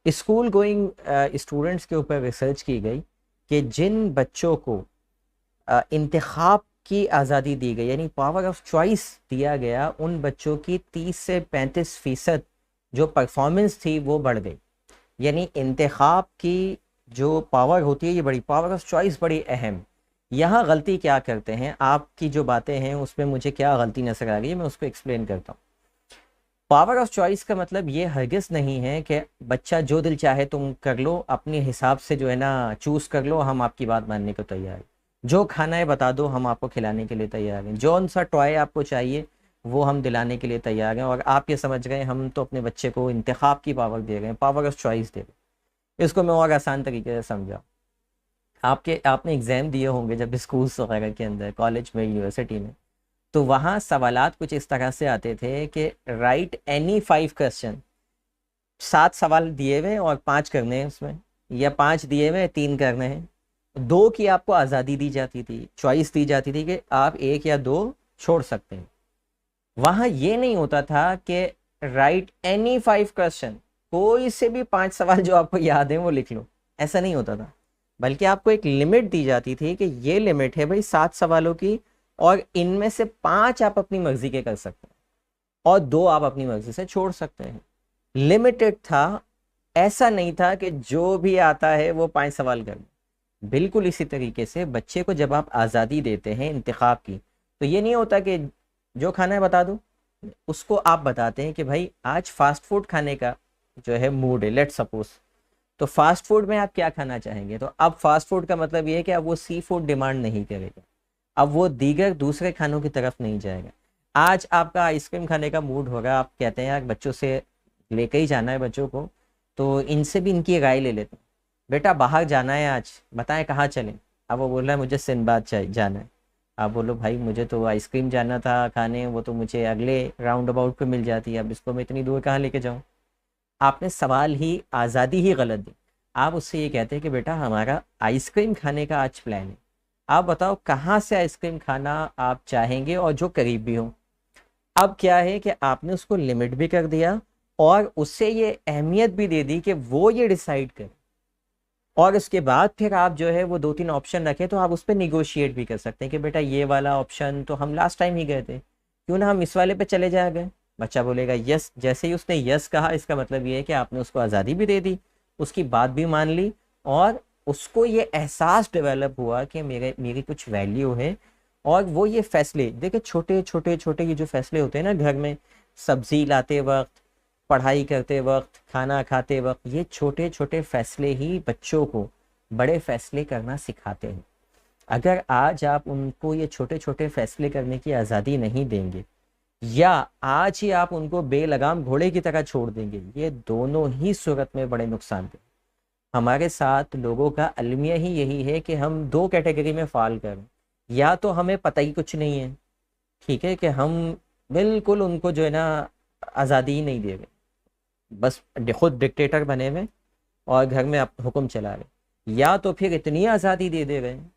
School going students के ऊपर research की गई कि जिन बच्चों को इंतखाब की आज़ादी दी गई, यानी पावर ऑफ चॉइस दिया गया, उन बच्चों की 30 से 35% जो परफॉर्मेंस थी वो बढ़ गई। यानी इंतखाब की जो पावर होती है, ये बड़ी पावर ऑफ चॉइस बड़ी अहम। यहाँ गलती क्या करते हैं, आपकी जो बातें हैं उसमें मुझे क्या गलती नजर आ रही है, मैं उसको एक्सप्लेन करता हूँ। पावर ऑफ चॉइस का मतलब ये हरगिज़ नहीं है कि बच्चा जो दिल चाहे तुम कर लो, अपने हिसाब से जो है ना चूज़ कर लो, हम आपकी बात मानने को तैयार हैं। जो खाना है बता दो, हम आपको खिलाने के लिए तैयार हैं। जो सा टॉय आपको चाहिए वो हम दिलाने के लिए तैयार हैं। और आप ये समझ गए हम तो अपने बच्चे को इंतखाब की पावर दे रहे हैं, पावर ऑफ चॉइस दे रहे हैं। इसको मैं और आसान तरीके से समझाऊँ। आपने एग्ज़ाम दिए होंगे जब स्कूल्स वगैरह के अंदर, कॉलेज में, यूनिवर्सिटी में, तो वहाँ सवालात कुछ इस तरह से आते थे कि राइट एनी 5 क्वेश्चन। 7 सवाल दिए हुए और 5 करने हैं उसमें, या 5 दिए हुए 3 करने हैं। 2 की आपको आज़ादी दी जाती थी, चॉइस दी जाती थी कि आप 1 या 2 छोड़ सकते हैं। वहाँ ये नहीं होता था कि राइट एनी 5 क्वेश्चन, कोई से भी 5 सवाल जो आपको याद है वो लिख लो, ऐसा नहीं होता था। बल्कि आपको एक लिमिट दी जाती थी कि ये लिमिट है भाई 7 सवालों की, और इनमें से 5 आप अपनी मर्जी के कर सकते हैं और 2 आप अपनी मर्जी से छोड़ सकते हैं। लिमिटेड था, ऐसा नहीं था कि जो भी आता है वो 5 सवाल कर। बिल्कुल इसी तरीके से बच्चे को जब आप आज़ादी देते हैं इंतखाब की, तो ये नहीं होता कि जो खाना है बता दो। उसको आप बताते हैं कि भाई आज फास्ट फूड खाने का जो है मूड है, लेट सपोज, तो फास्ट फूड में आप क्या खाना चाहेंगे। तो अब फास्ट फूड का मतलब ये है कि अब वो सी फूड डिमांड नहीं करेगा, अब वो दीगर दूसरे खानों की तरफ नहीं जाएगा। आज आपका आइसक्रीम खाने का मूड होगा, आप कहते हैं यार बच्चों से लेकर ही जाना है बच्चों को, तो इनसे भी इनकी राय ले लेते हैं। बेटा बाहर जाना है आज, बताएं कहाँ चलें। अब वो बोल रहा है मुझे सिंदबाद जाना है। आप बोलो भाई मुझे तो आइसक्रीम जाना था खाने, वो तो मुझे अगले राउंड अबाउट पे मिल जाती है, अब इसको मैं इतनी दूर कहाँ लेके जाऊँ। आपने सवाल ही, आज़ादी ही गलत दी। आप उससे ये कहते हैं कि बेटा हमारा आइसक्रीम खाने का आज प्लान है, आप बताओ कहाँ से आइसक्रीम खाना आप चाहेंगे और जो करीब भी हो। अब क्या है कि आपने उसको लिमिट भी कर दिया और उससे ये अहमियत भी दे दी कि वो ये डिसाइड करे। और उसके बाद फिर आप जो है वो 2-3 ऑप्शन रखें तो आप उस पर निगोशिएट भी कर सकते हैं कि बेटा ये वाला ऑप्शन तो हम लास्ट टाइम ही गए थे, क्यों ना हम इस वाले पे चले जाए गए। बच्चा बोलेगा यस, जैसे ही उसने यस कहा इसका मतलब ये है कि आपने उसको आज़ादी भी दे दी, उसकी बात भी मान ली, और उसको ये एहसास डेवलप हुआ कि मेरी कुछ वैल्यू है। और वो ये फैसले देखिए, छोटे छोटे छोटे ये जो फैसले होते हैं ना घर में, सब्जी लाते वक्त, पढ़ाई करते वक्त, खाना खाते वक्त, ये छोटे छोटे फैसले ही बच्चों को बड़े फैसले करना सिखाते हैं। अगर आज आप उनको ये छोटे छोटे फैसले करने की आज़ादी नहीं देंगे, या आज ही आप उनको बेलगाम घोड़े की तरह छोड़ देंगे, ये दोनों ही सूरत में बड़े नुकसान दें। हमारे साथ लोगों का अलमिया ही यही है कि हम 2 कैटेगरी में फाल करें। या तो हमें पता ही कुछ नहीं है, ठीक है, कि हम बिल्कुल उनको जो है ना आज़ादी ही नहीं दे रहे, बस खुद डिक्टेटर बने हुए और घर में हुक्म चला रहे। या तो फिर इतनी आज़ादी दे दे रहे हैं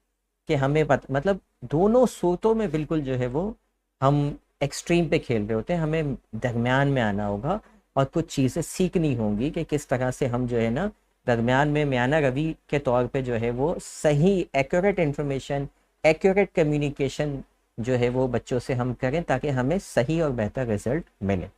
कि हमें मतलब दोनों सूरतों में बिल्कुल जो है वो हम एक्सट्रीम पे खेल रहे होते हैं। हमें दरमियान में आना होगा और कुछ चीज़ें सीखनी होंगी कि किस तरह से हम जो है ना दरमियान में म्याना रवि के तौर पे जो है वो सही एक्यूरेट इंफॉर्मेशन, एक्यूरेट कम्युनिकेशन जो है वो बच्चों से हम करें, ताकि हमें सही और बेहतर रिजल्ट मिले।